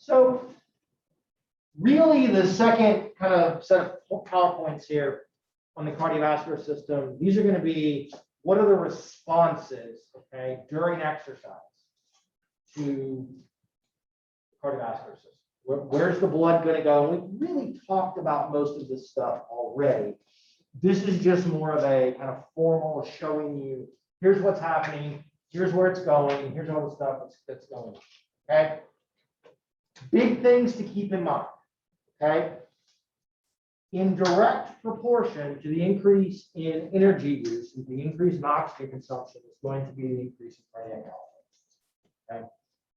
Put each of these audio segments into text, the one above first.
So really the second kind of set of PowerPoints here on the cardiovascular system, these are going to be what are the responses, okay, during exercise to the cardiovascular system. Where's the blood going to go? And we've really talked about most of this stuff already. This is just more of a kind of formal showing you, here's what's happening, here's where it's going, here's all the stuff that's going, okay? Big things to keep in mind, okay? In direct proportion to the increase in energy use, and the increase in oxygen consumption is going to be the increase in cardiac output, okay?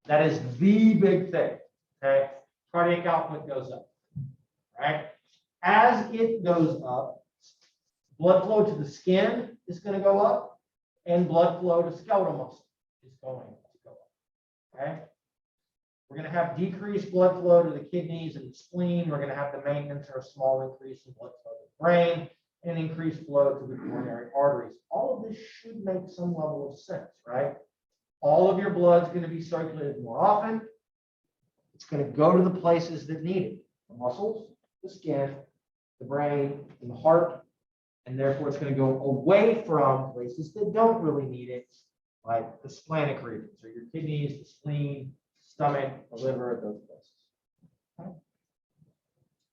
That is the big thing, okay? Cardiac output goes up, right? As it goes up, blood flow to the skin is going to go up, and blood flow to skeletal muscle is going to go up, okay? We're going to have decreased blood flow to the kidneys and the spleen. We're going to have the maintenance or a small increase in blood flow to the brain and increased flow to the coronary arteries. All of this should make some level of sense, right? All of your blood's going to be circulated more often. It's going to go to the places that need it, the muscles, the skin, the brain, and the heart, and therefore it's going to go away from places that don't really need it, like the splenic regions, or your kidneys, the spleen, stomach, the liver, those places. Okay.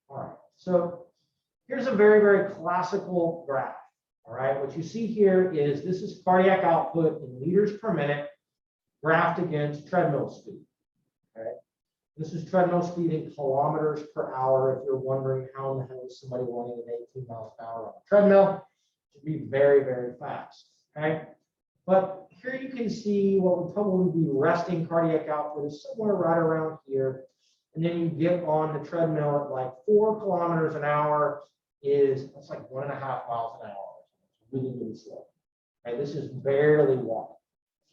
All right, so here's a very, very classical graph. All right, what you see here is this is cardiac output in liters per minute graphed against treadmill speed. Okay. This is treadmill speed in kilometers per hour. If you're wondering how in the hell is somebody running at 18 miles per hour on a treadmill, it should be very, very fast. Okay. But here you can see what would probably be resting cardiac output is somewhere right around here. And then you get on the treadmill at like 4 kilometers an hour that's like 1.5 miles an hour. It's really, really slow. Okay. This is barely walking.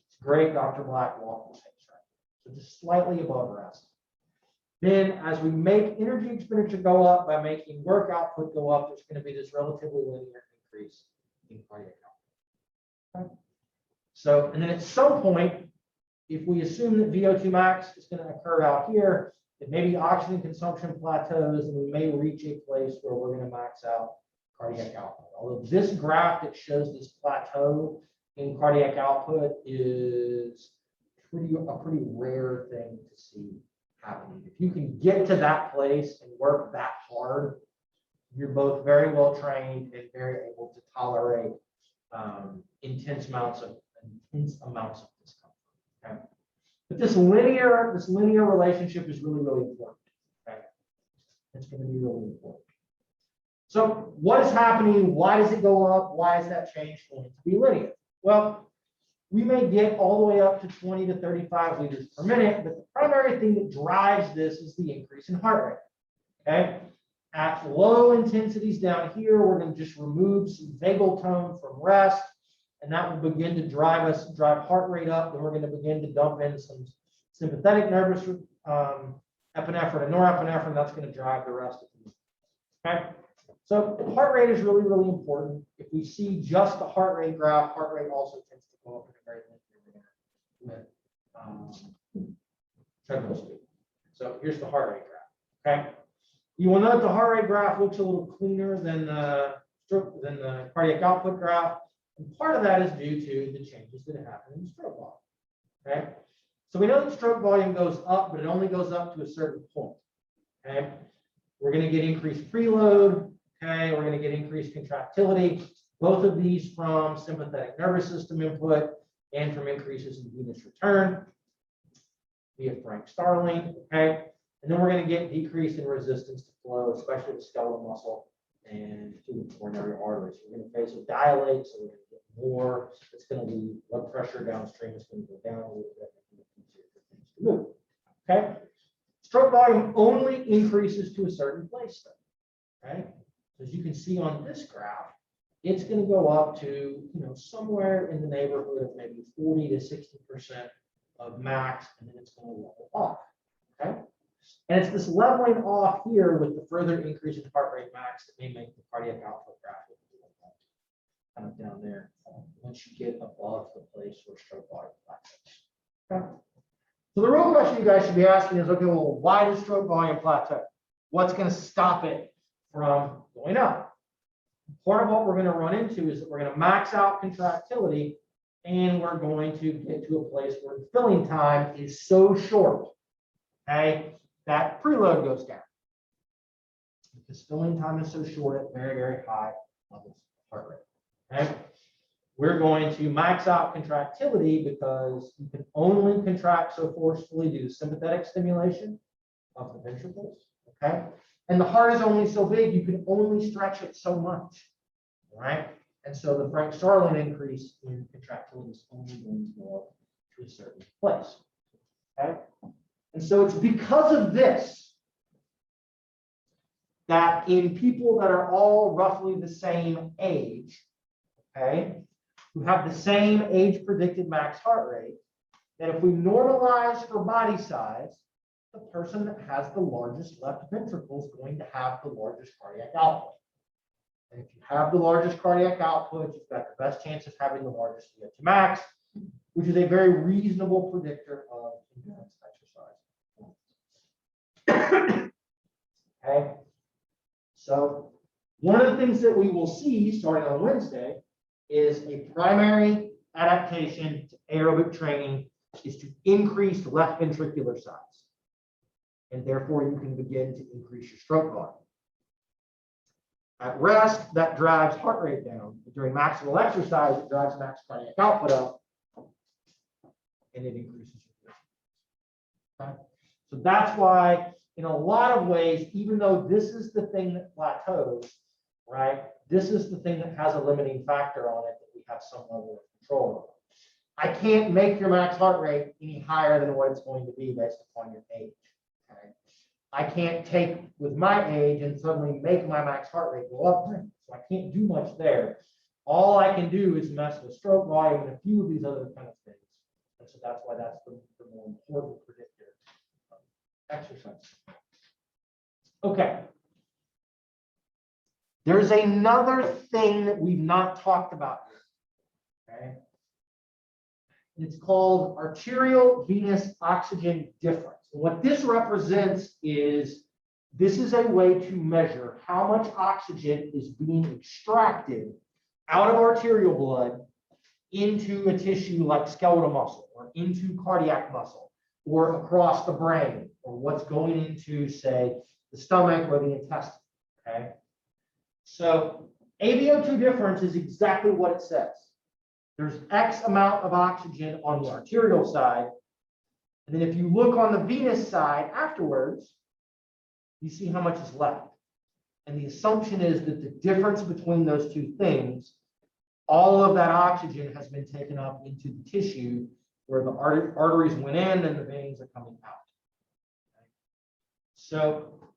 It's great Dr. Black walking pace, right? So just slightly above rest. Then as we make energy expenditure go up by making work output go up, there's going to be this relatively linear increase in cardiac output. Okay. So, and then at some point, if we assume that VO2 max is going to occur out here, then maybe oxygen consumption plateaus and we may reach a place where we're going to max out cardiac output. Although this graph that shows this plateau in cardiac output is a pretty rare thing to see happening. If you can get to that place and work that hard, you're both very well trained and very able to tolerate intense amounts of discomfort. Okay? But this linear relationship is really, really important. Okay? It's going to be really important. So what is happening? Why does it go up? Why is that change going to be linear? Well, we may get all the way up to 20 to 35 liters per minute, but the primary thing that drives this is the increase in heart rate. Okay? At low intensities down here, we're going to just remove some vagal tone from rest, and that will begin to drive heart rate up. Then we're going to begin to dump in some sympathetic nervous epinephrine and norepinephrine. That's going to drive the rest of the movement. Okay? So heart rate is really, really important. If we see just the heart rate graph, heart rate also tends to go up in a very linear manner with treadmill speed. So here's the heart rate graph. Okay. You will note the heart rate graph looks a little cleaner than the cardiac output graph. And part of that is due to the changes that happen in stroke volume. Okay. So we know that stroke volume goes up, but it only goes up to a certain point. Okay. We're going to get increased preload. Okay, we're going to get increased contractility, both of these from sympathetic nervous system input and from increases in venous return via Frank Starling. Okay, and then we're going to get decrease in resistance to flow, especially the skeletal muscle and to the coronary arteries. We're going to vasodilate, so we're going to get more. It's going to leave blood pressure downstream. It's going to go down a little bit, and it's easier for things to move. Okay, stroke volume only increases to a certain place, though. Okay. As you can see on this graph, it's going to go up to somewhere in the neighborhood of maybe 40 to 60% of max, and then it's going to level off. Okay, and it's this leveling off here with the further increase in heart rate max that may make the cardiac output graph kind of down there once you get above the place where stroke volume plateaus. Okay. So the real question you guys should be asking is, okay, well, why does stroke volume plateau? What's going to stop it from going up? Part of what we're going to run into is that we're going to max out contractility, and we're going to get to a place where the filling time is so short, okay, that preload goes down. Because filling time is so short at very, very high levels of heart rate. Okay? We're going to max out contractility because you can only contract so forcefully due to sympathetic stimulation of the ventricles. Okay? And the heart is only so big, you can only stretch it so much. Right? And so the Frank Starling increase in contractility is only going to go up to a certain place. Okay? And so it's because of this that in people that are all roughly the same age, okay, who have the same age predicted max heart rate, that if we normalize for body size, the person that has the largest left ventricle is going to have the largest cardiac output. And if you have the largest cardiac output, you've got the best chance of having the largest VO2 max, which is a very reasonable predictor of endurance exercise. Okay. So one of the things that we will see starting on Wednesday is a primary adaptation to aerobic training is to increase left ventricular size. And therefore you can begin to increase your stroke volume. At rest, that drives heart rate down. But during maximal exercise, it drives max cardiac output up, and it increases your VO2. Okay? So that's why, in a lot of ways, even though this is the thing that plateaus, right? This is the thing that has a limiting factor on it that we have some level of control over. I can't make your max heart rate any higher than what it's going to be based upon your age. Okay? I can't take with my age and suddenly make my max heart rate go up. So I can't do much there. All I can do is mess with stroke volume and a few of these other kind of things. And so that's why that's the more important predictor of exercise. Okay. There's another thing that we've not talked about here. Okay. It's called arterial venous oxygen difference. And what this represents is this is a way to measure how much oxygen is being extracted out of arterial blood into a tissue like skeletal muscle or into cardiac muscle or across the brain or what's going into, say, the stomach or the intestine. Okay. So AVO2 difference is exactly what it says. There's X amount of oxygen on the arterial side. And then if you look on the venous side afterwards, you see how much is left. And the assumption is that the difference between those two things, all of that oxygen has been taken up into the tissue where the arteries went in and the veins are coming out. Okay. So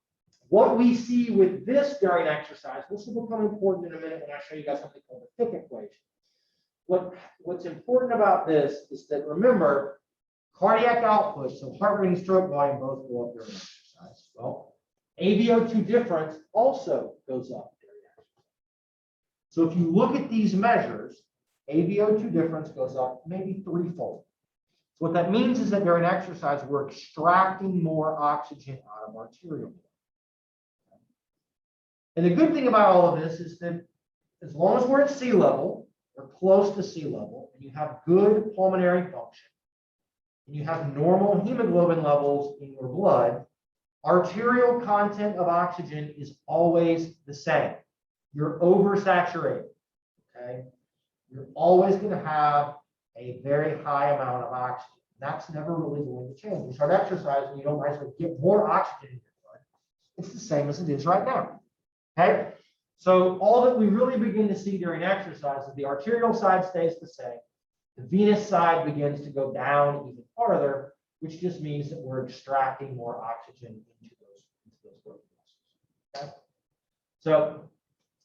what we see with this during exercise, this will become important in a minute when I show you guys something called the Fick equation. What's important about this is that, remember, cardiac output, so heart rate and stroke volume both go up during exercise. Well, AVO2 difference also goes up during exercise. So if you look at these measures, AVO2 difference goes up maybe threefold. So what that means is that during exercise, we're extracting more oxygen out of arterial blood. And the good thing about all of this is that as long as we're at sea level, or close to sea level, and you have good pulmonary function, and you have normal hemoglobin levels in your blood, arterial content of oxygen is always the same. You're oversaturated, okay? You're always going to have a very high amount of oxygen. That's never really going to change. You start exercising, you don't actually get more oxygen in your blood. It's the same as it is right now, okay? So all that we really begin to see during exercise is the arterial side stays the same. The venous side begins to go down even farther, which just means that we're extracting more oxygen into those blood vessels. Okay? So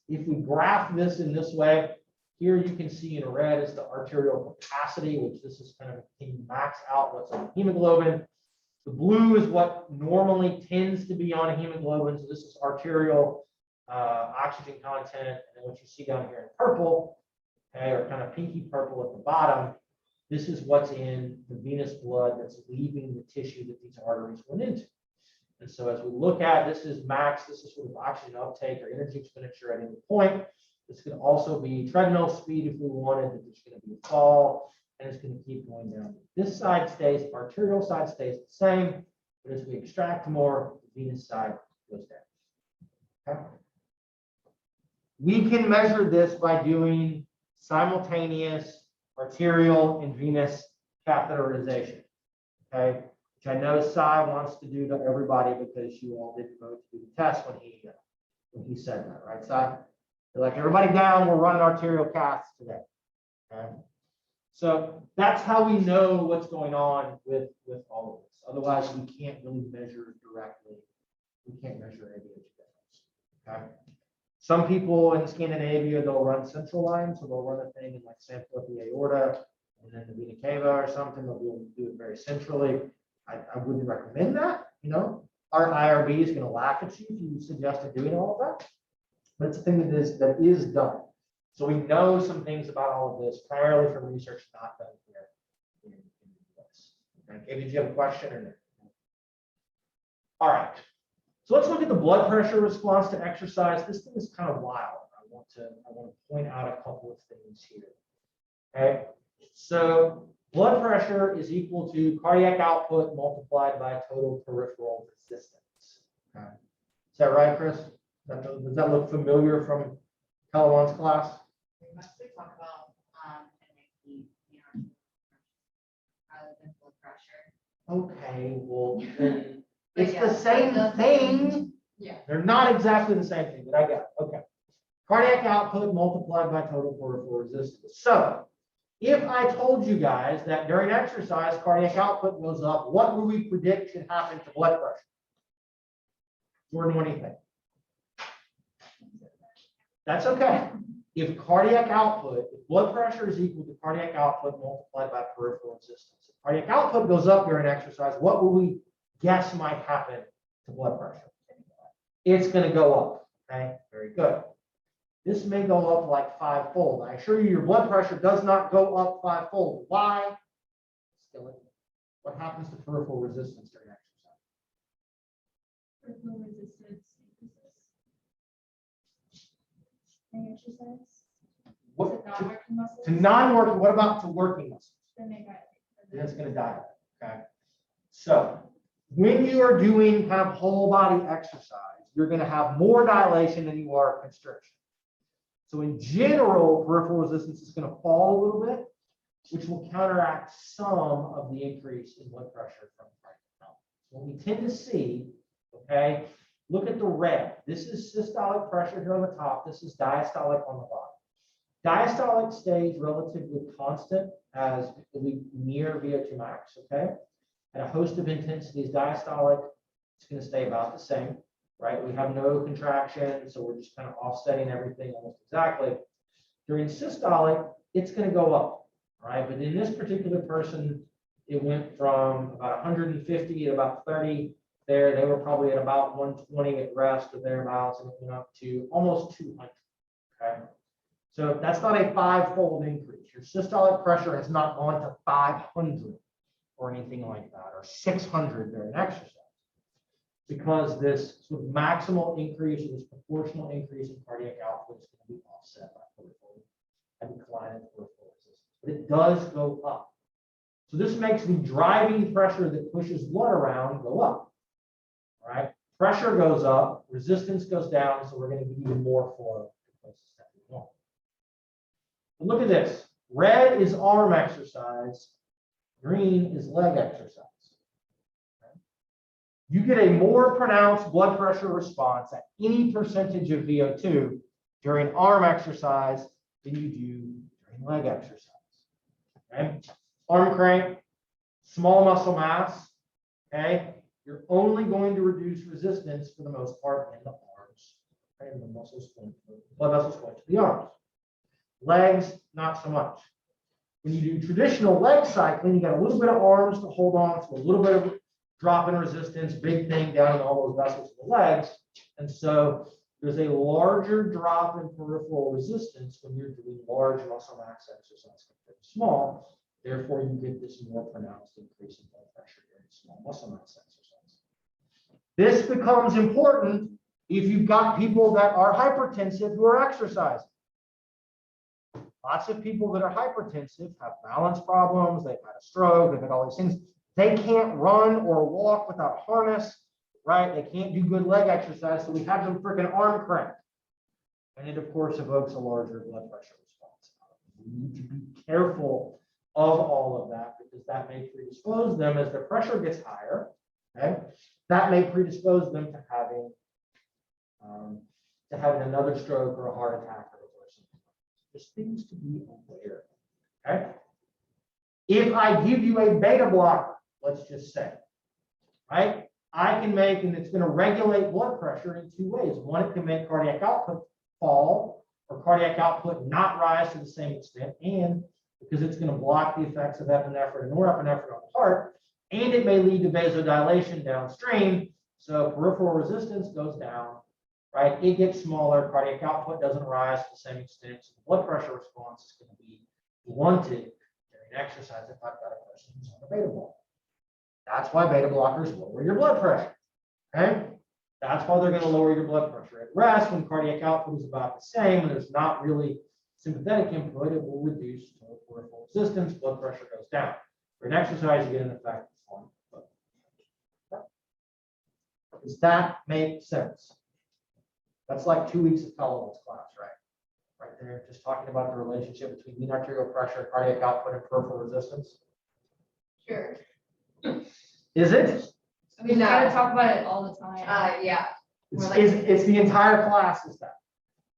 if we graph this in this way, here you can see in red is the arterial capacity, which this is kind of can you max out what's on hemoglobin. The blue is what normally tends to be on a hemoglobin. So this is arterial oxygen content, and then what you see down here in purple, okay, or kind of pinky purple at the bottom, this is what's in the venous blood that's leaving the tissue that these arteries went into. And so as we look at, this is max, this is sort of oxygen uptake or energy expenditure at any point. This could also be treadmill speed if we wanted, that there's going to be a fall, and it's going to keep going down. This side stays, arterial side stays the same, but as we extract more, the venous side goes down. Okay? We can measure this by doing simultaneous arterial and venous catheterization. Okay, which I know Cy wants to do to everybody because you all didn't vote to do the test when he said that, right, Cy? They're like, everybody down, we're running arterial caths today. Okay, so that's how we know what's going on with all of this. Otherwise, we can't really measure directly. We can't measure AVH difference. Okay. Some people in Scandinavia, they'll run central lines, so they'll run a thing in like sample of the aorta and then the vena cava or something. They'll be able to do it very centrally. I wouldn't recommend that. You know, our IRB is going to laugh at you if you suggested doing all of that. But it's a thing that is done. So we know some things about all of this, primarily from research not done here in the US. Okay, did you have a question or no? All right. So let's look at the blood pressure response to exercise. This thing is kind of wild. I want to point out a couple of things here. Okay, so blood pressure is equal to cardiac output multiplied by total peripheral resistance. Okay. Is that right, Chris? Does that look familiar from Calawan's class? We mostly talk about NAP, rather than blood pressure. Okay, well then. It's the same thing. Yeah. They're not exactly the same thing, but I got it. Okay. Cardiac output multiplied by total peripheral resistance. So if I told you guys that during exercise, cardiac output goes up, what would we predict should happen to blood pressure? Jordan, what do you think? That's okay. If cardiac output, if blood pressure is equal to cardiac output multiplied by peripheral resistance, if cardiac output goes up during exercise, what will we guess might happen to blood pressure? It's going to go up. Okay, very good. This may go up like 5-fold. I assure you, your blood pressure does not go up 5-fold. Why? What happens to peripheral resistance during exercise? Peripheral resistance increases. Exercise. What, to non-working muscles. to non-working, what about to working muscles? Then they die. Then it's going to die. Okay. So when you are doing kind of whole body exercise, you're going to have more dilation than you are constriction. So in general, peripheral resistance is going to fall a little bit, which will counteract some of the increase in blood pressure from cardiac. What we tend to see, okay, look at the red. This is systolic pressure here on the top. This is diastolic on the bottom. Diastolic stays relatively constant as we near VO2 max, okay? At a host of intensities, diastolic is going to stay about the same, right? We have no contraction, so we're just kind of offsetting everything almost exactly. During systolic, it's going to go up, right? But in this particular person, it went from about 150 to about 30 there. They were probably at about 120 at rest or thereabouts, and it went up to almost 200, okay? So that's not a 5-fold increase. Your systolic pressure has not gone to 500 or anything like that, or 600 during exercise, because this sort of maximal increase or this proportional increase in cardiac output is going to be offset by a decline in peripheral resistance. But it does go up. So this makes the driving pressure that pushes blood around go up. All right, pressure goes up, resistance goes down, so we're going to get even more flow to places that we want. But look at this. Red is arm exercise. Green is leg exercise. Okay. You get a more pronounced blood pressure response at any percentage of VO2 during arm exercise than you do during leg exercise. Okay. Arm crank, small muscle mass. Okay. You're only going to reduce resistance for the most part in the arms. Okay. And the muscles going to, blood vessels going to the arms. Legs, not so much. When you do traditional leg cycling, you got a little bit of arms to hold on to, a little bit of drop in resistance, big thing down in all those vessels of the legs. And so there's a larger drop in peripheral resistance when you're doing large muscle mass exercise compared to small. Therefore, you get this more pronounced increase in blood pressure during small muscle mass exercise. This becomes important if you've got people that are hypertensive who are exercising. Lots of people that are hypertensive have balance problems, they've had a stroke, they've had all these things. They can't run or walk without a harness, right? They can't do good leg exercise, so we have them freaking arm cramped. And it, of course, evokes a larger blood pressure response. We need to be careful of all of that because that may predispose them as their pressure gets higher, okay? That may predispose them to having another stroke or a heart attack or something. There's things to be aware of, okay? If I give you a beta blocker, let's just say, right? I can make, and it's going to regulate blood pressure in two ways. One, it can make cardiac output fall or cardiac output not rise to the same extent, and because it's going to block the effects of epinephrine and norepinephrine on the heart, and it may lead to vasodilation downstream. So peripheral resistance goes down, right? It gets smaller, cardiac output doesn't rise to the same extent, so the blood pressure response is going to be blunted during exercise if I've got a person who's on a beta blocker. That's why beta blockers lower your blood pressure, okay? That's why they're going to lower your blood pressure. At rest, when cardiac output is about the same, and there's not really sympathetic input, it will reduce total peripheral resistance, blood pressure goes down. For an exercise, you get an effect on blood pressure. Does that make sense? That's like 2 weeks of Pellelin's class, right? Right there, just talking about the relationship between mean arterial pressure, cardiac output, and peripheral resistance. Sure. Is it? We gotta talk about it all the time. Yeah. It's the entire class is that.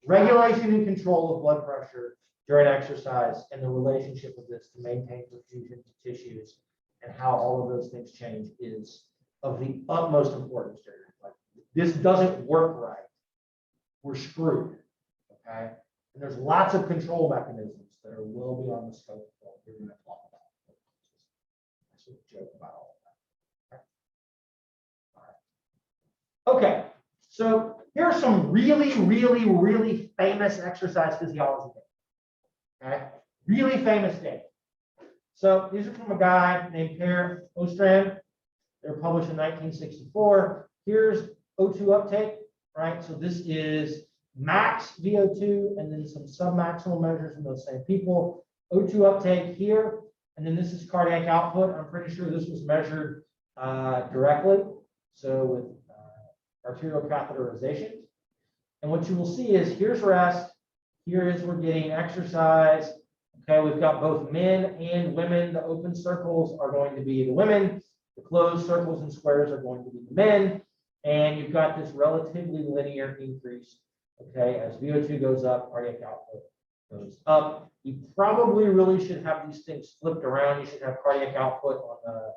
Regulation and control of blood pressure during exercise and the relationship of this to maintain perfusion to tissues and how all of those things change is of the utmost importance. Like, this doesn't work right, we're screwed, okay? And there's lots of control mechanisms that are well beyond the scope of what we're going to talk about. I sort of joke about all of that. All right. Okay, so here are some really famous exercise physiology data. Okay, really famous data. So these are from a guy named Per Ostrand. They were published in 1964. Here's O2 uptake, right? So this is max VO2 and then some submaximal measures from those same people. O2 uptake here, and then this is cardiac output. I'm pretty sure this was measured directly. So with arterial catheterization. And what you will see is here's rest. Here is we're getting exercise. Okay, we've got both men and women. The open circles are going to be the women. The closed circles and squares are going to be the men. And you've got this relatively linear increase. Okay, as VO2 goes up, cardiac output goes up. You probably really should have these things flipped around. You should have cardiac output on the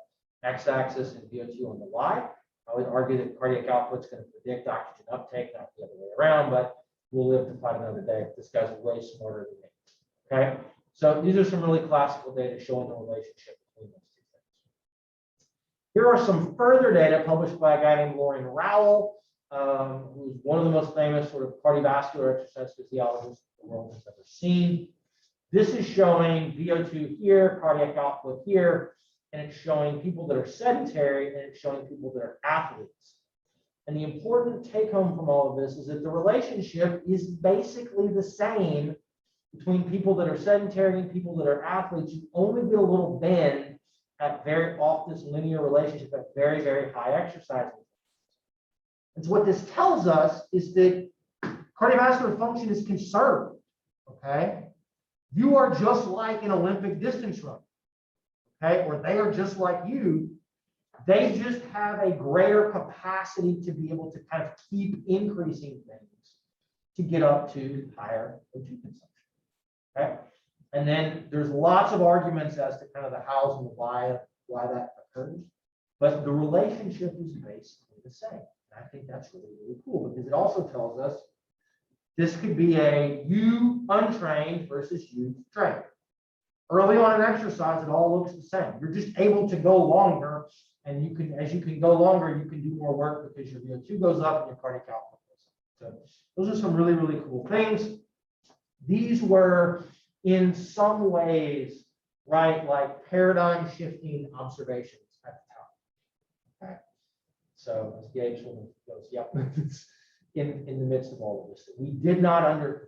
x-axis and VO2 on the y. I would argue that cardiac output is going to predict oxygen uptake, not the other way around, but we'll live to fight another day. This guy's way smarter than me. Okay, so these are some really classical data showing the relationship between those two things. Here are some further data published by a guy named Lorraine Rowell, who's one of the most famous sort of cardiovascular exercise physiologists the world has ever seen. This is showing VO2 here, cardiac output here, and it's showing people that are sedentary, and it's showing people that are athletes. And the important take home from all of this is that the relationship is basically the same between people that are sedentary and people that are athletes. You only get a little bend at off this linear relationship at very high exercise. And so what this tells us is that cardiovascular function is conserved, okay? You are just like an Olympic distance runner. Okay, or they are just like you. They just have a greater capacity to be able to kind of keep increasing things to get up to higher O2 consumption. Okay, and then there's lots of arguments as to kind of the hows and the why that occurs, but the relationship is basically the same. And I think that's really cool because it also tells us this could be a you untrained versus you trained. Early on in exercise, it all looks the same. You're just able to go longer, and you can, as you can go longer, you can do more work because your VO2 goes up and your cardiac output goes up. So those are some really cool things. These were, in some ways, right? Like paradigm shifting observations at the time. Okay. So as Gabe sort of goes, yep, it's in the midst of all of this. We did not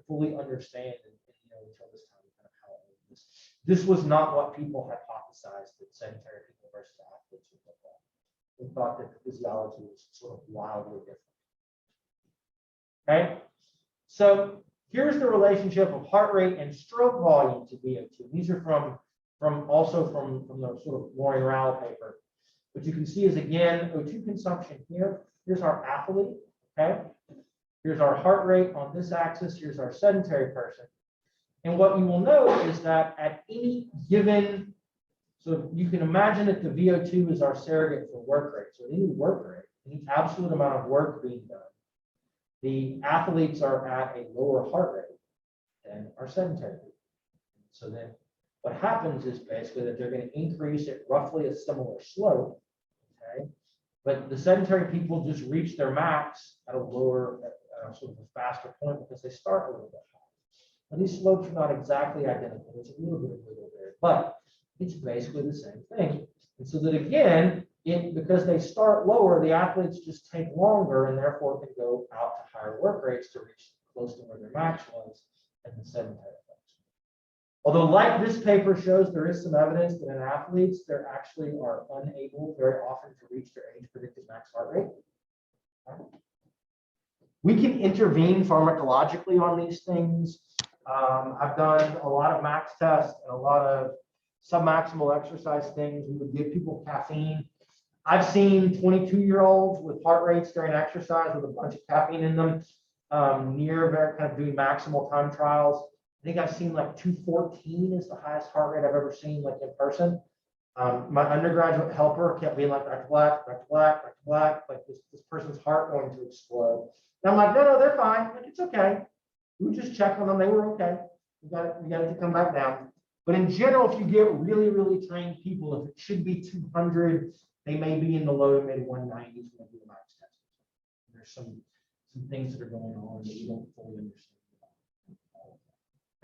fully understand until this time kind of how all of this. This was not what people hypothesized that sedentary people versus athletes would look like. We thought that the physiology was sort of wildly different. Okay, so here's the relationship of heart rate and stroke volume to VO2. These are from the sort of Loring Rowell paper. What you can see is again O2 consumption here. Here's our athlete. Okay, here's our heart rate on this axis. Here's our sedentary person. And what you will note is that at any given, so you can imagine that the VO2 is our surrogate for work rate. So any work rate, any absolute amount of work being done, the athletes are at a lower heart rate than our sedentary people. So then what happens is basically that they're going to increase at roughly a similar slope. Okay, but the sedentary people just reach their max at a lower, sort of a faster point because they start a little bit higher. And these slopes are not exactly identical. There's a little bit of wiggle there, but it's basically the same thing. And so that again, because they start lower, the athletes just take longer and therefore can go out to higher work rates to reach close to where their max was and the sedentary folks. Although like this paper shows, there is some evidence that in athletes, they actually are unable very often to reach their age predicted max heart rate. We can intervene pharmacologically on these things. I've done a lot of max tests and a lot of submaximal exercise things. We would give people caffeine. I've seen 22-year-olds with heart rates during exercise with a bunch of caffeine in them, near very kind of doing maximal time trials. I think I've seen like 214 is the highest heart rate I've ever seen, like in person. My undergraduate helper kept being like, Dr. Black, Dr. Black, Dr. Black, like this person's heart going to explode. And I'm like, no, they're fine. Like, it's okay. We just checked on them. They were okay. We got it to come back down. But in general, if you get really, really trained people, if it should be 200, they may be in the low to mid 190s when they do the max test. There's some things that are going on that we don't fully understand.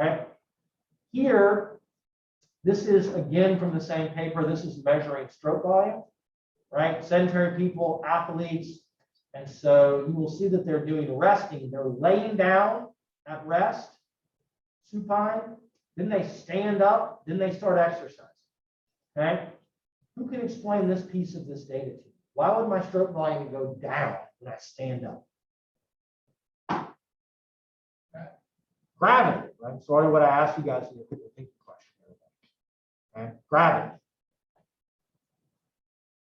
Okay. Here, this is again from the same paper. This is measuring stroke volume, right? Sedentary people, athletes. And so you will see that they're doing resting. They're laying down at rest, supine. Then they stand up. Then they start exercising. Okay. Who can explain this piece of this data to me? Why would my stroke volume go down when I stand up? Gravity, right? Sorry what I asked you guys in the critical thinking question. Okay. Gravity.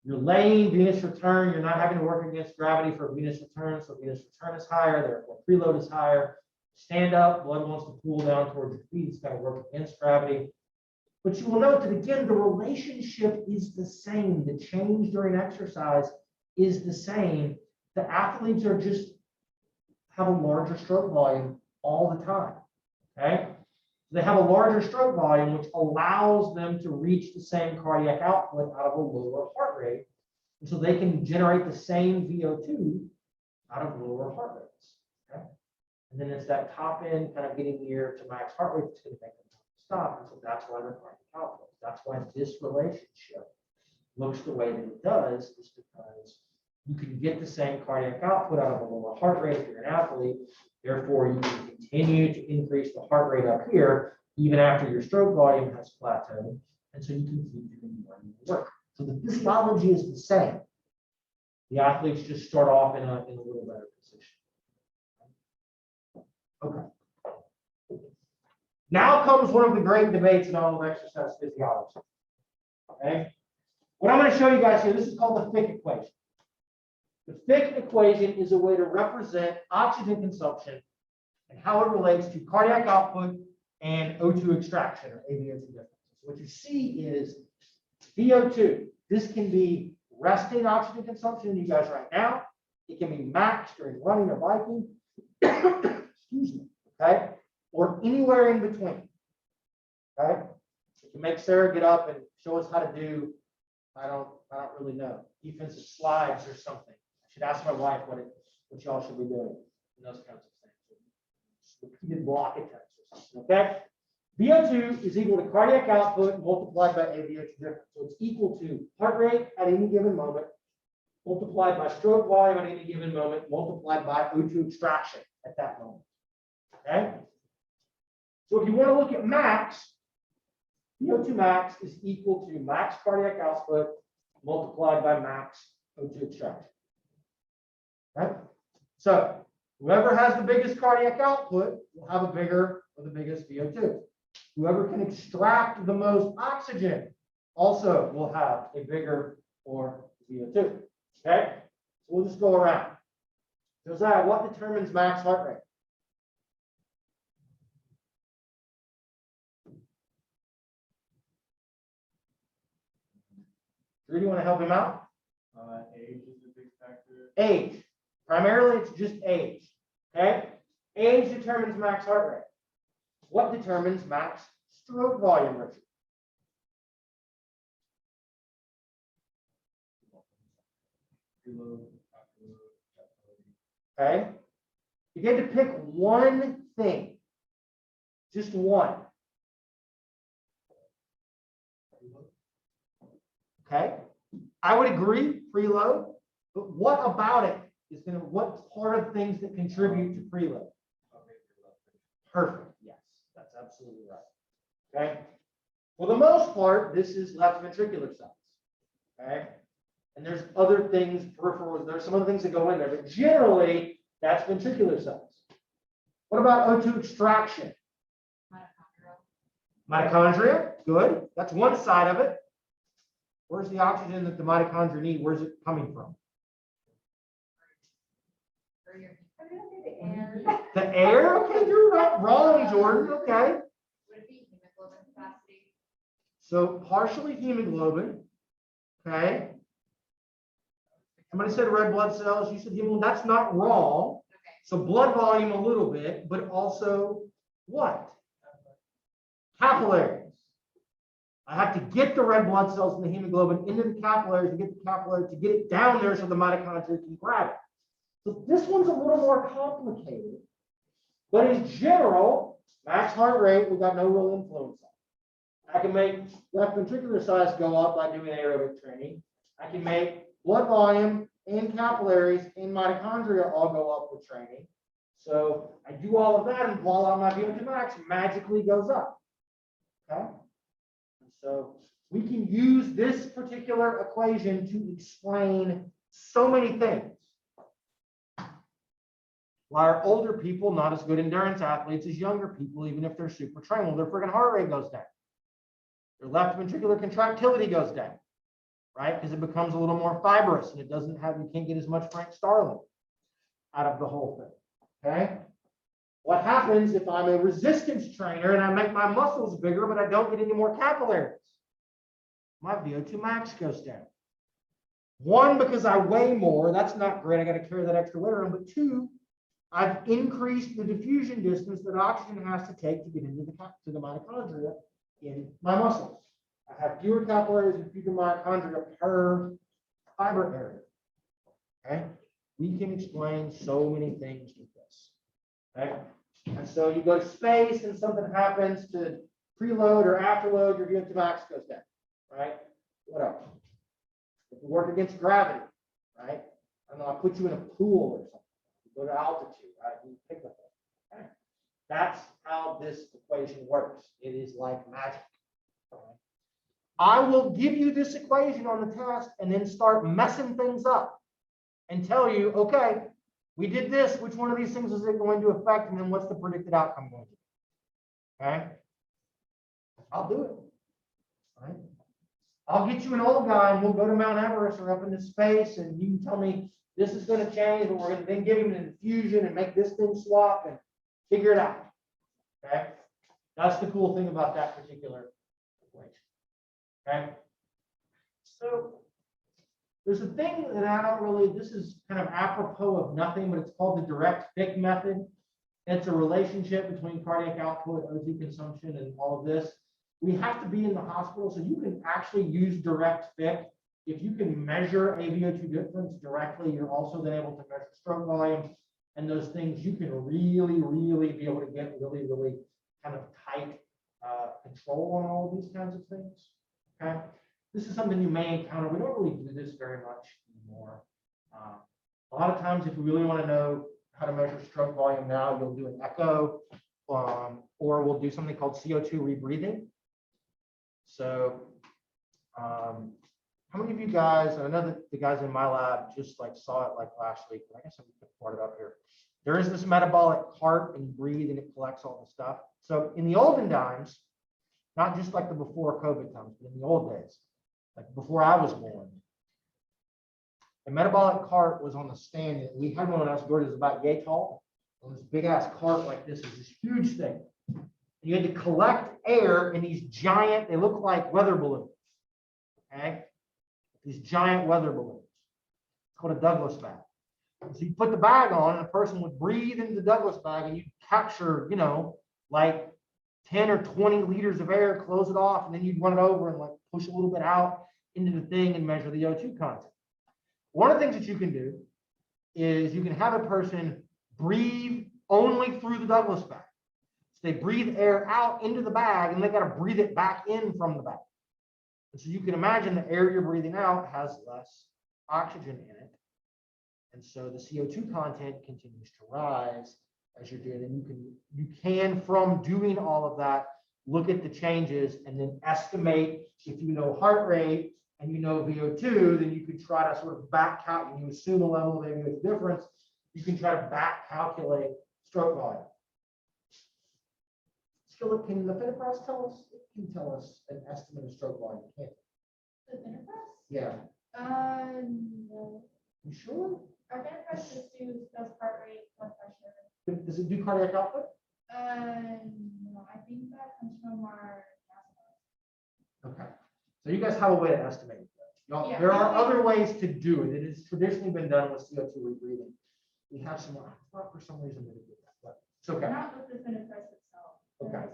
You're laying, venous return. You're not having to work against gravity for venous return. So venous return is higher, therefore preload is higher. Stand up, blood wants to pool down towards your feet. It's got to work against gravity. But you will note that again, the relationship is the same. The change during exercise is the same. The athletes are just have a larger stroke volume all the time. Okay. They have a larger stroke volume, which allows them to reach the same cardiac output out of a lower heart rate. And so they can generate the same VO2 out of lower heart rates. Okay. And then it's that top end kind of getting near to max heart rate that's going to make them stop. And so that's why they're cardiac output. That's why this relationship looks the way that it does, is because you can get the same cardiac output out of a lower heart rate if you're an athlete. Therefore, you can continue to increase the heart rate up here, even after your stroke volume has plateaued. And so you can keep doing more and more work. So the physiology is the same. The athletes just start off in a little better position. Okay. Now comes one of the great debates in all of exercise physiology. Okay. What I'm going to show you guys here, this is called the Fick equation. The Fick equation is a way to represent oxygen consumption and how it relates to cardiac output and O2 extraction or AVO2 difference. So what you see is VO2. This can be resting oxygen consumption in you guys right now. It can be max during running or biking. Excuse me. Okay. Or anywhere in between. Okay. You can make Sarah get up and show us how to do, I don't really know, defensive slides or something. I should ask my wife what y'all should be doing in those kinds of things. Repeated block attempts or something. Okay. VO2 is equal to cardiac output multiplied by AVO2 difference. So it's equal to heart rate at any given moment multiplied by stroke volume at any given moment multiplied by O2 extraction at that moment. Okay? So if you want to look at max, VO2 max is equal to max cardiac output multiplied by max O2 extraction. Right? So whoever has the biggest cardiac output will have a bigger or the biggest VO2. Whoever can extract the most oxygen also will have a bigger or VO2. Okay? So we'll just go around. Josiah, what determines max heart rate? Drew, do you want to help him out? Age is a big factor. Age. Primarily, it's just age. Okay? Age determines max heart rate. What determines max stroke volume, Richard? Okay? You get to pick one thing. Just one. Okay? I would agree, preload, but what about it is going to, what's part of things that contribute to preload? Perfect. Yes, that's absolutely right. Okay? For the most part, this is left ventricular cells. Okay? And there's other things, peripheral, there's some other things that go in there, but generally, that's ventricular cells. What about O2 extraction? Mitochondria, good. That's one side of it. Where's the oxygen that the mitochondria need? Where's it coming from? The air? Okay, you're right. Wrong, Jordan. Okay. Would it be hemoglobin capacity? So partially hemoglobin. Okay. Somebody said red blood cells. You said hemoglobin. That's not wrong. Okay. So blood volume a little bit, but also what? Capillaries. I have to get the red blood cells and the hemoglobin into the capillaries to get the capillary to get it down there so the mitochondria can grab it. So this one's a little more complicated, but in general, max heart rate, we've got no real influence on. I can make left ventricular size go up by doing aerobic training. I can make blood volume and capillaries and mitochondria all go up with training. So I do all of that, and voila, my VO2 max magically goes up. Okay? So we can use this particular equation to explain so many things. Why are older people not as good endurance athletes as younger people, even if they're super trained? Well, their friggin' heart rate goes down. Their left ventricular contractility goes down, right? Because it becomes a little more fibrous and it doesn't have, you can't get as much Frank Starling out of the whole thing. Okay? What happens if I'm a resistance trainer and I make my muscles bigger, but I don't get any more capillaries? My VO2 max goes down. One, because I weigh more. That's not great. I got to carry that extra weight around. But two, I've increased the diffusion distance that oxygen has to take to get into the mitochondria in my muscles. I have fewer capillaries and fewer mitochondria per fiber area. Okay? We can explain so many things with this. Okay? And so you go to space and something happens to preload or afterload, your VO2 max goes down, right? What else? If you work against gravity, right? I don't know, I put you in a pool or something. You go to altitude, right? You pick up it. Okay? That's how this equation works. It is like magic. Okay? I will give you this equation on the test and then start messing things up and tell you, okay, we did this. Which one of these things is it going to affect? And then what's the predicted outcome going to be? Okay. I'll do it. All right. I'll get you an old guy and we'll go to Mount Everest or up into space and you can tell me this is going to change, but we're going to then give him an infusion and make this thing swap and figure it out. Okay. That's the cool thing about that particular equation. Okay. So there's a thing that I don't really, this is kind of apropos of nothing, but it's called the direct FIC method. It's a relationship between cardiac output, O2 consumption, and all of this. We have to be in the hospital, so you can actually use direct FIC. If you can measure a VO2 difference directly, you're also then able to measure stroke volume and those things. You can really, really be able to get really, really kind of tight control on all of these kinds of things. Okay, this is something you may encounter. We don't really do this very much anymore. A lot of times, if you really want to know how to measure stroke volume now, you'll do an echo, or we'll do something called CO2 rebreathing. So, how many of you guys, I know that the guys in my lab just like saw it like last week, but I guess I'm gonna put it up here. There is this metabolic cart and you breathe and it collects all the stuff. So in the olden times, not just like the before COVID times, but in the old days, like before I was born, the metabolic cart was on the stand. We had one when I was born, it was about yay tall. On this big ass cart like this is this huge thing. You had to collect air in these giant, they look like weather balloons. Okay? These giant weather balloons. It's called a Douglas bag. So you put the bag on and the person would breathe into the Douglas bag and you capture, like 10 or 20 liters of air, close it off, and then you'd run it over and like push a little bit out into the thing and measure the O2 content. One of the things that you can do is you can have a person breathe only through the Douglas bag. So they breathe air out into the bag and they got to breathe it back in from the bag. And so you can imagine the air you're breathing out has less oxygen in it. And so the CO2 content continues to rise as you're doing. And you can from doing all of that, look at the changes and then estimate. If you know heart rate and you know VO2, then you could try to sort of back calculate. You assume a level of ambient difference. You can try to back calculate stroke volume. Skillet, can the Finnepress tell us? It can tell us an estimate of stroke volume, can't it? The Finnepress? Yeah. No. You sure? Our Finnepress just does heart rate, blood pressure. Does it do cardiac output? No, I think that comes from our gas. Okay. So you guys have a way to estimate it. Yeah. There are other ways to do it. It has traditionally been done with CO2 rebreathing. We have some, I thought for some reason we did that, but it's okay. Not with the Finnepress itself. Okay.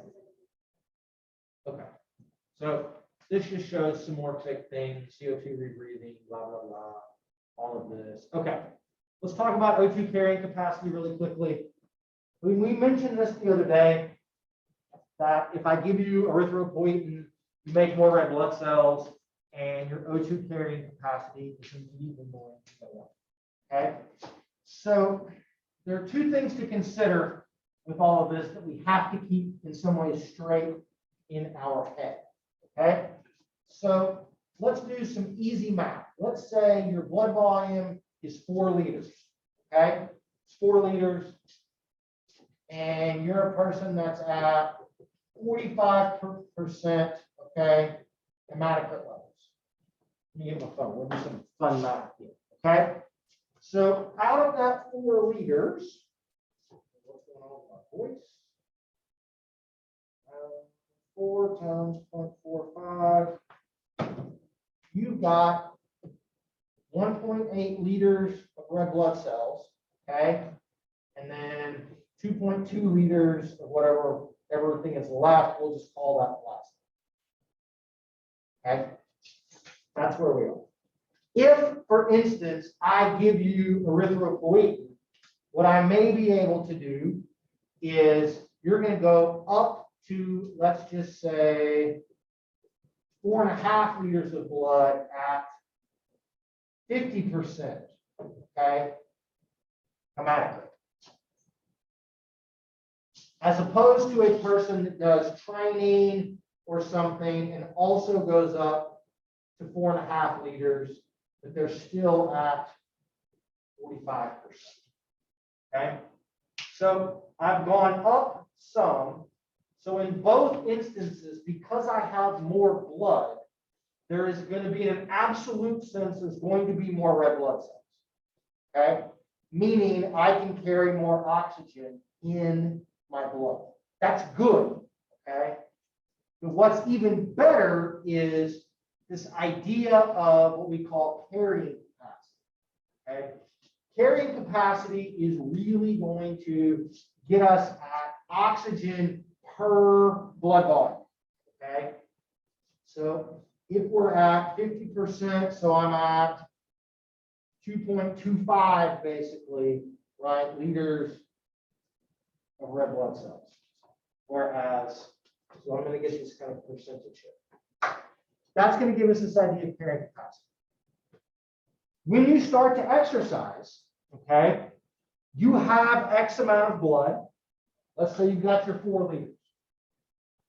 Okay. So this just shows some more quick things, CO2 rebreathing, blah, blah, blah, all of this. Okay. Let's talk about O2 carrying capacity really quickly. We mentioned this the other day, that if I give you erythropoietin, you make more red blood cells, and your O2 carrying capacity is even more. Okay. So there are two things to consider with all of this that we have to keep in some way straight in our head. Okay. So let's do some easy math. Let's say your blood volume is 4 liters. Okay. It's 4 liters. And you're a person that's at 45%, okay, hematocrit levels. Let me get my phone. We'll do some fun math here. Okay. So out of that 4 liters, what's going on with my voice? 4 times 0.45. You've got 1.8 liters of red blood cells. Okay. And then 2.2 liters of whatever everything is left, we'll just call that plasma. Okay, that's where we are. If, for instance, I give you erythropoietin, what I may be able to do is you're going to go up to, let's just say, 4.5 liters of blood at 50%. Okay, hematocrit. As opposed to a person that does training or something and also goes up to 4.5 liters, but they're still at 45%. Okay, so I've gone up some. So in both instances, because I have more blood, there is going to be, in an absolute sense, there's going to be more red blood cells. Okay, meaning I can carry more oxygen in my blood. That's good. Okay. But what's even better is this idea of what we call carrying capacity. Okay. Carrying capacity is really going to get us at oxygen per blood volume. Okay. So if we're at 50%, so I'm at 2.25 basically, right, liters of red blood cells. Whereas So I'm going to get this kind of percentage here. That's going to give us this idea of carrying capacity. When you start to exercise, okay, you have X amount of blood. Let's say you've got your 4 liters.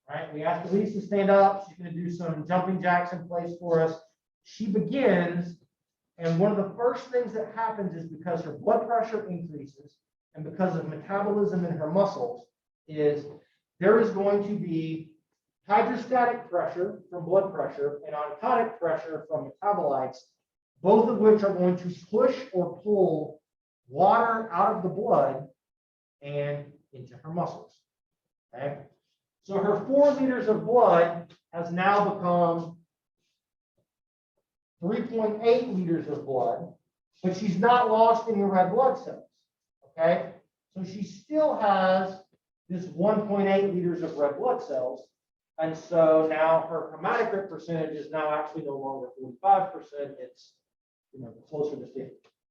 Right? We asked Elise to stand up. She's going to do some jumping jacks in place for us. She begins, and one of the first things that happens is because her blood pressure increases and because of metabolism in her muscles, is there is going to be hydrostatic pressure from blood pressure and oncotic pressure from metabolites, both of which are going to push or pull water out of the blood and into her muscles. Okay? So her 4 liters of blood has now become 3.8 liters of blood, but she's not lost any red blood cells. Okay? So she still has this 1.8 liters of red blood cells. And so now her hematocrit percentage is now actually no longer 45%, it's closer to 50,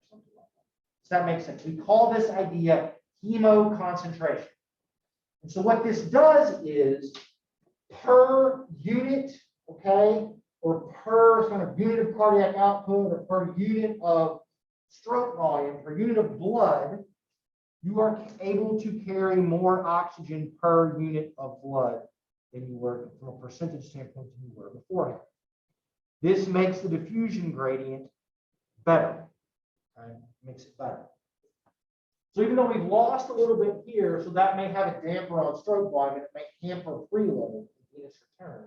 something like that. Does that make sense? We call this idea hemoconcentration. And so what this does is per unit, okay, or per kind of unit of cardiac output or per unit of stroke volume, per unit of blood, you are able to carry more oxygen per unit of blood than you were from a percentage standpoint than you were beforehand. This makes the diffusion gradient better. Okay? Makes it better. So even though we've lost a little bit here, so that may have a damper on stroke volume, it may hamper preload in venous return,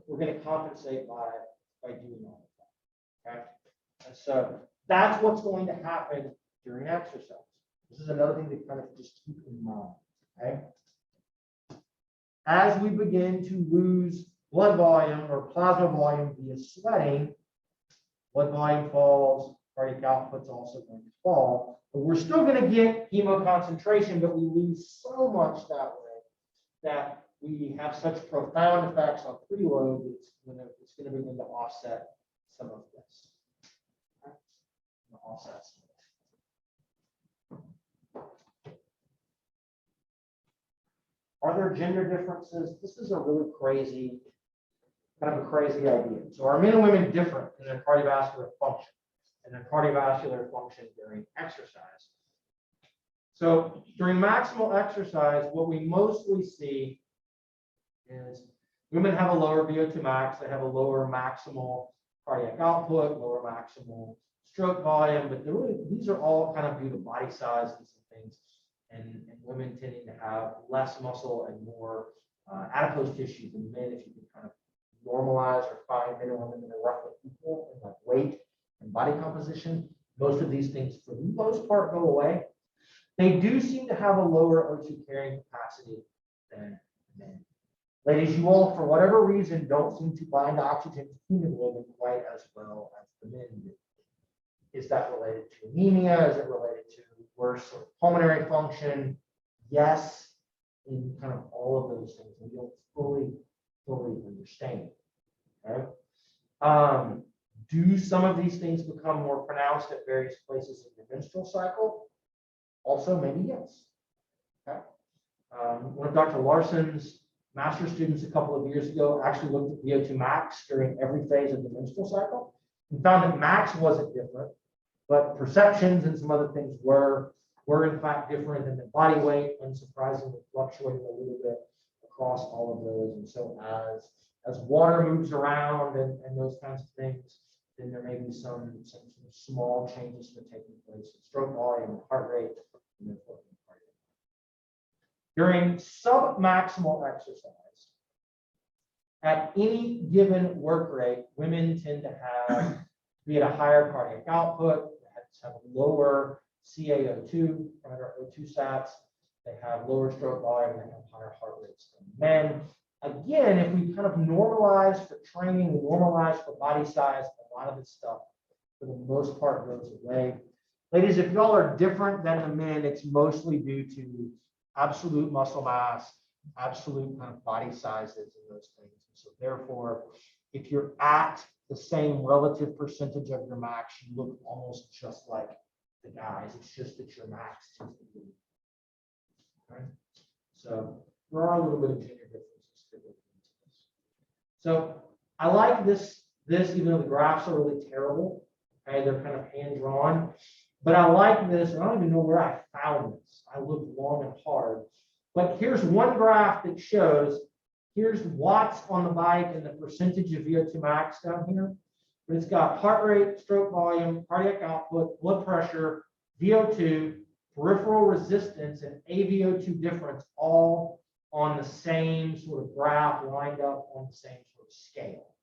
we're going to compensate by doing all of that. Okay? And so that's what's going to happen during exercise. This is another thing to kind of just keep in mind. Okay? As we begin to lose blood volume or plasma volume via sweating, blood volume falls, cardiac output's also going to fall, but we're still going to get hemoconcentration, but we lose so much that way that we have such profound effects on preload, it's going to begin to offset some of this. Okay? Offset some of this. Are there gender differences? This is a really crazy, kind of a crazy idea. So are men and women different in their cardiovascular function and their cardiovascular function during exercise? So during maximal exercise, what we mostly see is women have a lower VO2 max, they have a lower maximal cardiac output, lower maximal stroke volume, but these are all kind of due to body size and some things. And women tending to have less muscle and more adipose tissue than men, if you can kind of normalize or find men and women that are roughly equal in like weight and body composition, most of these things for the most part go away. They do seem to have a lower O2 carrying capacity than men. Ladies, you all, for whatever reason, don't seem to bind oxygen to hemoglobin quite as well as the men do. Is that related to anemia? Is it related to worse sort of pulmonary function? Yes, in kind of all of those things. We don't fully understand. Okay? Do some of these things become more pronounced at various places in your menstrual cycle? Also, maybe yes. Okay? One of Dr. Larson's master's students a couple of years ago actually looked at VO2 max during every phase of the menstrual cycle and found that max wasn't different, but perceptions and some other things were in fact different, and the body weight unsurprisingly fluctuated a little bit across all of those. And so as water moves around and those kinds of things, then there may be some small changes that are taking place in stroke volume, heart rate, and therefore cardiac. During submaximal exercise, at any given work rate, women tend to be at a higher cardiac output, have lower CaO2, right, or O2 sats, they have lower stroke volume, they have higher heart rates than men. Again, if we kind of normalize for training, normalize for body size, a lot of this stuff, for the most part, goes away. Ladies, if y'all are different than the men, it's mostly due to absolute muscle mass, absolute kind of body sizes and those things. So therefore, if you're at the same relative percentage of your max, you look almost just like the guys. It's just that your max tends to be. Okay? So there are a little bit of gender differences. So I like this, even though the graphs are really terrible, okay, they're kind of hand drawn. But I like this, and I don't even know where I found this. I looked long and hard. But here's one graph that shows, here's watts on the bike and the percentage of VO2 max down here. But it's got heart rate, stroke volume, cardiac output, blood pressure, VO2, peripheral resistance, and AVO2 difference all on the same sort of graph lined up on the same sort of scale.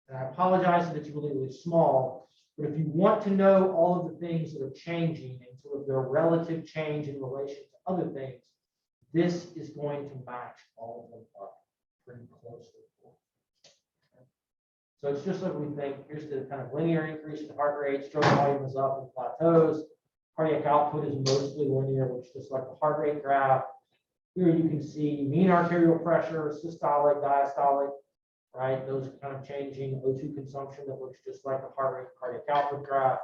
And I apologize that it's really, really small, but if you want to know all of the things that are changing and sort of their relative change in relation to other things, this is going to match all of them up pretty closely. So it's just like we think, here's the kind of linear increase in heart rate, stroke volume is up and plateaus. Cardiac output is mostly linear, which is just like the heart rate graph. Here you can see mean arterial pressure, systolic, diastolic, right? Those are kind of changing. O2 consumption that looks just like the heart rate cardiac output graph.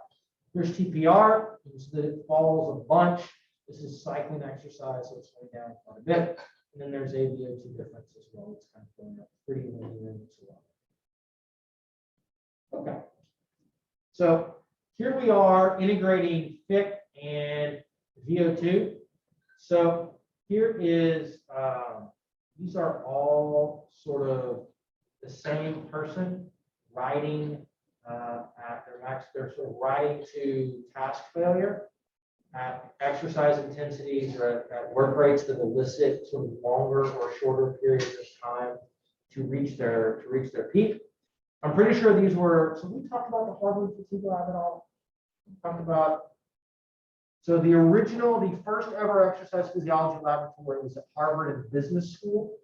Here's TPR, you can see that it falls a bunch. This is cycling exercise, so it's going down quite a bit. And then there's AVO2 difference as well. It's kind of going up pretty linear as well. Okay. So here we are integrating FIC and VO2. So here is, these are all sort of the same person riding at their max. They're sort of riding to task failure at exercise intensities or at work rates that elicit sort of longer or shorter periods of time to reach their peak. I'm pretty sure these were, so we talked about the Harvard fatigue lab at all. We talked about, so the first ever exercise physiology laboratory was at Harvard and Business School.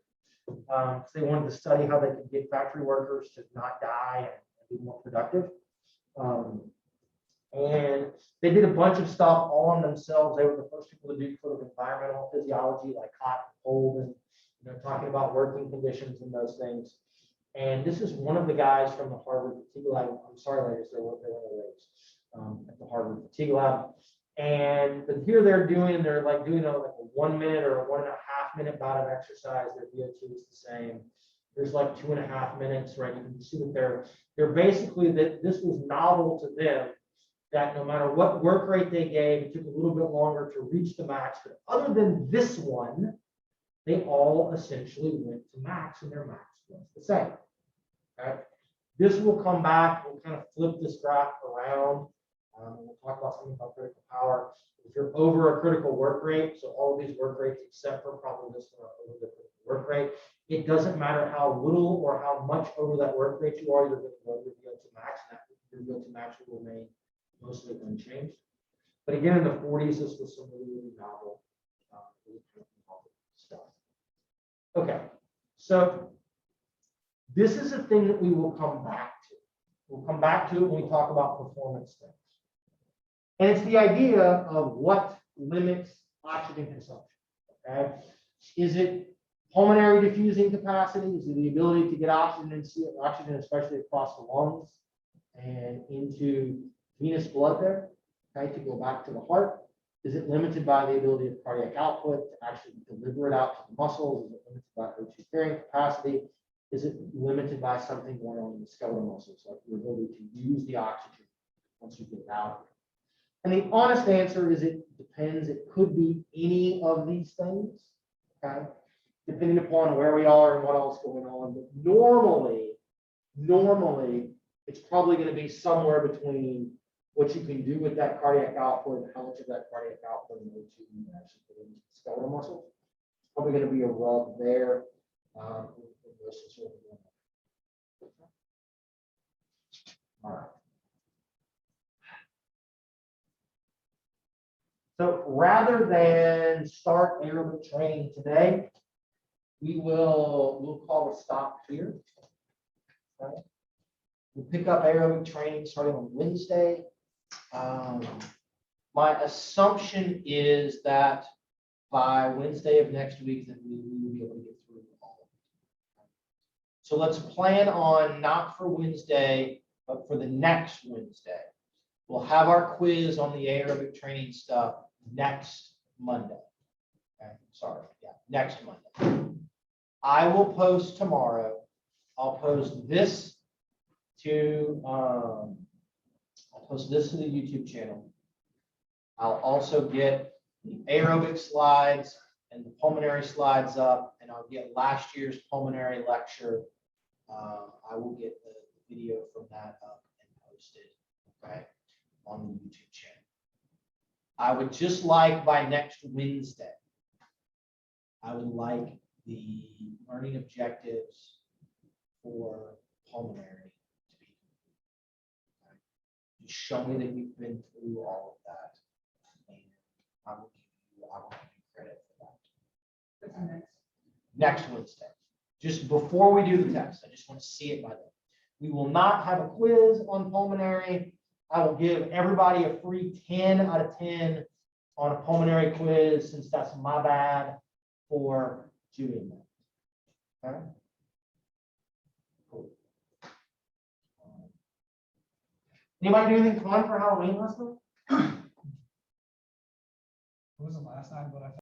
They wanted to study how they could get factory workers to not die and be more productive. And they did a bunch of stuff all on themselves. They were the first people to do sort of environmental physiology, like hot and cold, and talking about working conditions and those things. And this is one of the guys from the Harvard fatigue lab. I'm sorry, ladies, they were at the Harvard fatigue lab. But here they're like doing a 1 minute or a 1.5 minute bout of exercise. Their VO2 is the same. There's like 2.5 minutes, right? You can see that they're basically that this was novel to them, that no matter what work rate they gave, it took a little bit longer to reach the max. But other than this one, they all essentially went to max, and their max was the same. Okay. This will come back. We'll kind of flip this graph around. We'll talk about something about critical power. If you're over a critical work rate, so all of these work rates except for probably this one are over the critical work rate, it doesn't matter how little or how much over that work rate you are, you're going to go to VO2 max, and that your VO2 max will remain mostly unchanged. But again, in the 40s, this was some really novel stuff. Okay, so this is a thing that we will come back to. We'll come back to it when we talk about performance things. And it's the idea of what limits oxygen consumption. Okay, is it pulmonary diffusing capacity? Is it the ability to get oxygen, especially across the lungs and into venous blood there? Okay, to go back to the heart. Is it limited by the ability of cardiac output to actually deliver it out to the muscles? Is it limited by O2 carrying capacity? Is it limited by something going on in the skeletal muscles, like your ability to use the oxygen once you get it out? And the honest answer is it depends. It could be any of these things, okay, depending upon where we are and what else is going on. But normally, it's probably going to be somewhere between what you can do with that cardiac output and how much of that cardiac output and O2 you actually put into the skeletal muscles. It's probably going to be a rub there. All right. So rather than start aerobic training today, we'll call a stop here. Okay. We'll pick up aerobic training starting on Wednesday. My assumption is that by Wednesday of next week that we will be able to get through all of it. So let's plan on not for Wednesday, but for the next Wednesday. We'll have our quiz on the aerobic training stuff next Monday. Okay, sorry, yeah, next Monday. I will post tomorrow I'll post this to the YouTube channel. I'll also get the aerobic slides and the pulmonary slides up, and I'll get last year's pulmonary lecture. I will get the video from that up and posted, okay, on the YouTube channel. I would just like by next Wednesday, I would like the learning objectives for pulmonary to be complete. Okay? Just show me that you've been through all of that, and I will give you credit for that. Next Wednesday, just before we do the test, I just want to see it by then. We will not have a quiz on pulmonary. I will give everybody a free 10 out of 10 on a pulmonary quiz, since that's my bad for doing that. Okay. Cool. Anybody do anything fun for Halloween last night? It wasn't last night, but I